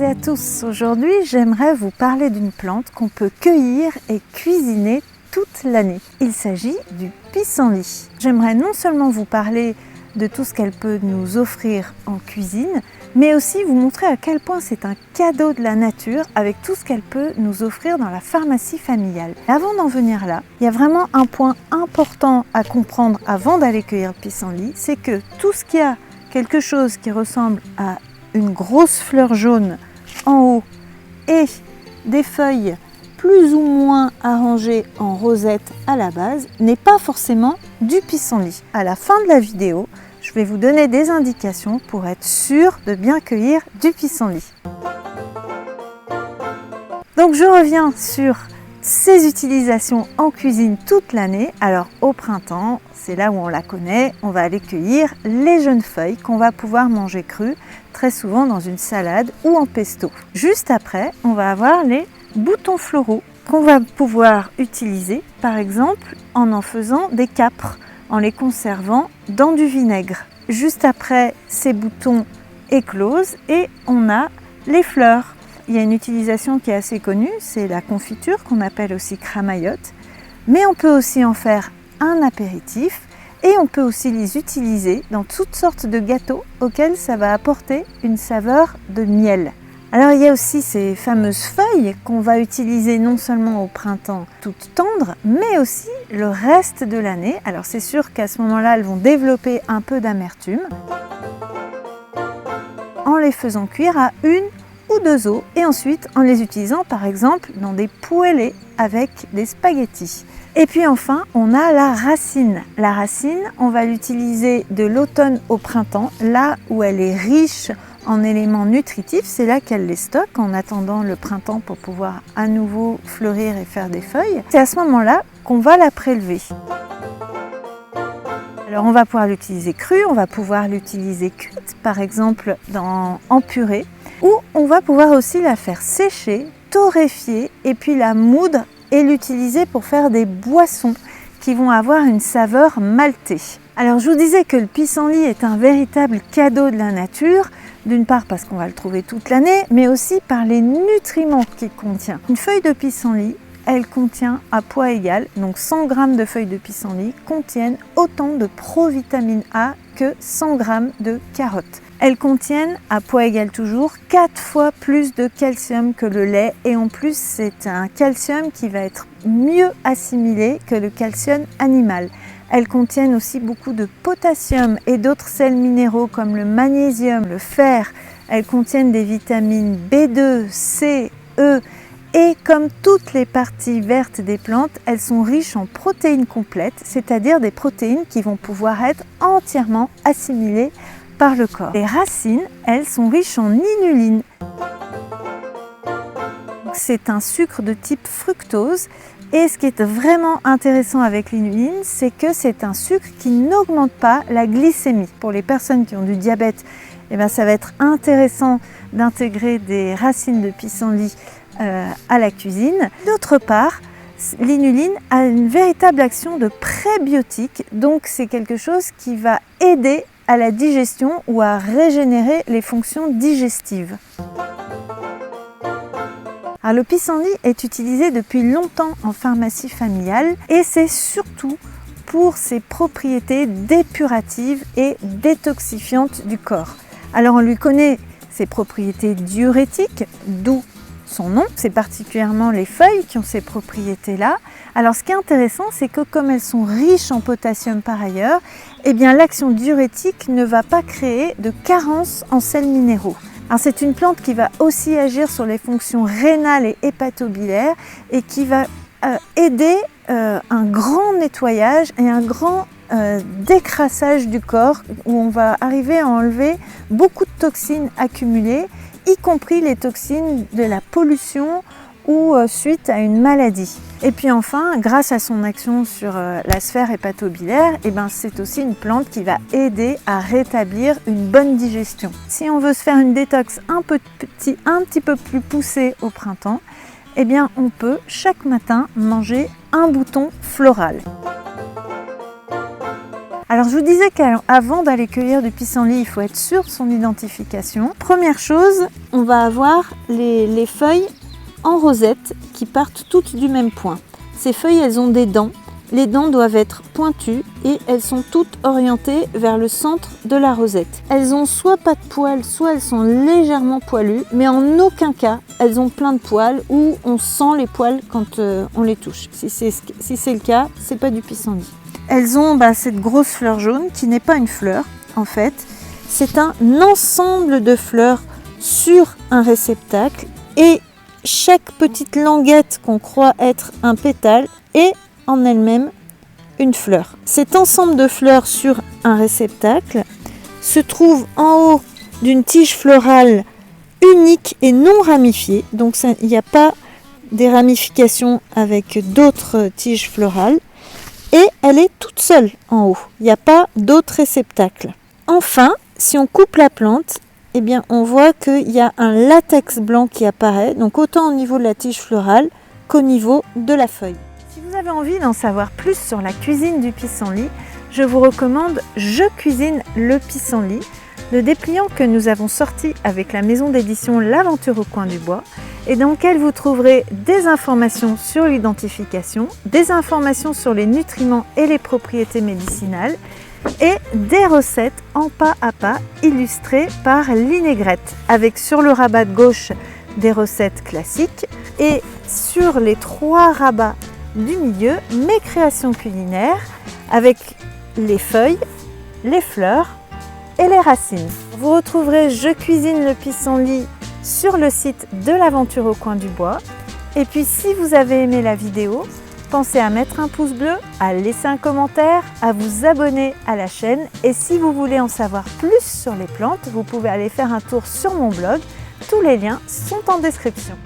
et à tous. Aujourd'hui, j'aimerais vous parler d'une plante qu'on peut cueillir et cuisiner toute l'année. Il s'agit du pissenlit. J'aimerais non seulement vous parler de tout ce qu'elle peut nous offrir en cuisine, mais aussi vous montrer à quel point c'est un cadeau de la nature avec tout ce qu'elle peut nous offrir dans la pharmacie familiale. Avant d'en venir là, il y a vraiment un point important à comprendre avant d'aller cueillir le pissenlit, c'est que tout ce qui a quelque chose qui ressemble à une grosse fleur jaune en haut et des feuilles plus ou moins arrangées en rosette à la base n'est pas forcément du pissenlit. À la fin de la vidéo, je vais vous donner des indications pour être sûr de bien cueillir du pissenlit. Donc je reviens sur ses utilisations en cuisine toute l'année. Alors au printemps, c'est là où on la connaît, on va aller cueillir les jeunes feuilles qu'on va pouvoir manger crues, très souvent dans une salade ou en pesto. Juste après, on va avoir les boutons floraux qu'on va pouvoir utiliser, par exemple en faisant des câpres, en les conservant dans du vinaigre. Juste après, ces boutons éclosent et on a les fleurs. Il y a une utilisation qui est assez connue, c'est la confiture qu'on appelle aussi cramaillotte, mais on peut aussi en faire un apéritif et on peut aussi les utiliser dans toutes sortes de gâteaux auxquels ça va apporter une saveur de miel. Alors il y a aussi ces fameuses feuilles qu'on va utiliser non seulement au printemps toutes tendres, mais aussi le reste de l'année. Alors c'est sûr qu'à ce moment-là, elles vont développer un peu d'amertume en les faisant cuire à 1 ou 2 eaux et ensuite en les utilisant par exemple dans des poêlés avec des spaghettis. Et puis enfin, on a la racine. La racine, on va l'utiliser de l'automne au printemps, là où elle est riche en éléments nutritifs, c'est là qu'elle les stocke en attendant le printemps pour pouvoir à nouveau fleurir et faire des feuilles. C'est à ce moment-là qu'on va la prélever. Alors on va pouvoir l'utiliser crue, on va pouvoir l'utiliser cuite, par exemple en purée, ou on va pouvoir aussi la faire sécher, torréfier et puis la moudre et l'utiliser pour faire des boissons qui vont avoir une saveur maltée. Alors je vous disais que le pissenlit est un véritable cadeau de la nature, d'une part parce qu'on va le trouver toute l'année, mais aussi par les nutriments qu'il contient. Une feuille de pissenlit, elle contient à poids égal, donc 100 g de feuilles de pissenlit contiennent autant de provitamine A que 100 g de carottes. Elles contiennent, à poids égal toujours, 4 fois plus de calcium que le lait et en plus c'est un calcium qui va être mieux assimilé que le calcium animal. Elles contiennent aussi beaucoup de potassium et d'autres sels minéraux comme le magnésium, le fer. Elles contiennent des vitamines B2, C, E et comme toutes les parties vertes des plantes, elles sont riches en protéines complètes, c'est-à-dire des protéines qui vont pouvoir être entièrement assimilées par le corps. Les racines, elles, sont riches en inuline. C'est un sucre de type fructose et ce qui est vraiment intéressant avec l'inuline, c'est que c'est un sucre qui n'augmente pas la glycémie. Pour les personnes qui ont du diabète, ça va être intéressant d'intégrer des racines de pissenlit à la cuisine. D'autre part, l'inuline a une véritable action de prébiotique, donc c'est quelque chose qui va aider à la digestion ou à régénérer les fonctions digestives. Alors, le pissenlit est utilisé depuis longtemps en pharmacie familiale et c'est surtout pour ses propriétés dépuratives et détoxifiantes du corps. Alors on lui connaît ses propriétés diurétiques, d'où son nom, c'est particulièrement les feuilles qui ont ces propriétés-là. Alors ce qui est intéressant, c'est que comme elles sont riches en potassium par ailleurs, l'action diurétique ne va pas créer de carence en sels minéraux. Alors c'est une plante qui va aussi agir sur les fonctions rénales et hépatobiliaires et qui va aider un grand nettoyage et un grand décrassage du corps où on va arriver à enlever beaucoup de toxines accumulées, y compris les toxines de la pollution ou suite à une maladie. Et puis enfin, grâce à son action sur la sphère hépatobiliaire, c'est aussi une plante qui va aider à rétablir une bonne digestion. Si on veut se faire une détox un petit peu plus poussée au printemps, on peut chaque matin manger un bouton floral. Alors je vous disais qu'avant d'aller cueillir du pissenlit, il faut être sûr de son identification. Première chose, on va avoir les feuilles en rosette qui partent toutes du même point. Ces feuilles, elles ont des dents. Les dents doivent être pointues et elles sont toutes orientées vers le centre de la rosette. Elles ont soit pas de poils, soit elles sont légèrement poilues, mais en aucun cas elles ont plein de poils ou on sent les poils quand on les touche. Si c'est le cas, c'est pas du pissenlit. Elles ont cette grosse fleur jaune qui n'est pas une fleur en fait, c'est un ensemble de fleurs sur un réceptacle et chaque petite languette qu'on croit être un pétale est en elle-même une fleur. Cet ensemble de fleurs sur un réceptacle se trouve en haut d'une tige florale unique et non ramifiée, donc il n'y a pas des ramifications avec d'autres tiges florales, et elle est toute seule en haut, il n'y a pas d'autres réceptacles. Enfin, si on coupe la plante, eh bien, on voit qu'il y a un latex blanc qui apparaît, donc autant au niveau de la tige florale qu'au niveau de la feuille. Si vous avez envie d'en savoir plus sur la cuisine du pissenlit, je vous recommande Je cuisine le pissenlit, le dépliant que nous avons sorti avec la maison d'édition L'Aventure au coin du bois et dans lequel vous trouverez des informations sur l'identification, des informations sur les nutriments et les propriétés médicinales et des recettes en pas à pas illustrées par Linégrette avec sur le rabat de gauche des recettes classiques et sur les 3 rabats du milieu mes créations culinaires avec les feuilles, les fleurs et les racines. Vous retrouverez Je cuisine le pissenlit sur le site de l'Aventure au coin du bois. Et puis si vous avez aimé la vidéo, pensez à mettre un pouce bleu, à laisser un commentaire, à vous abonner à la chaîne. Et si vous voulez en savoir plus sur les plantes, vous pouvez aller faire un tour sur mon blog. Tous les liens sont en description.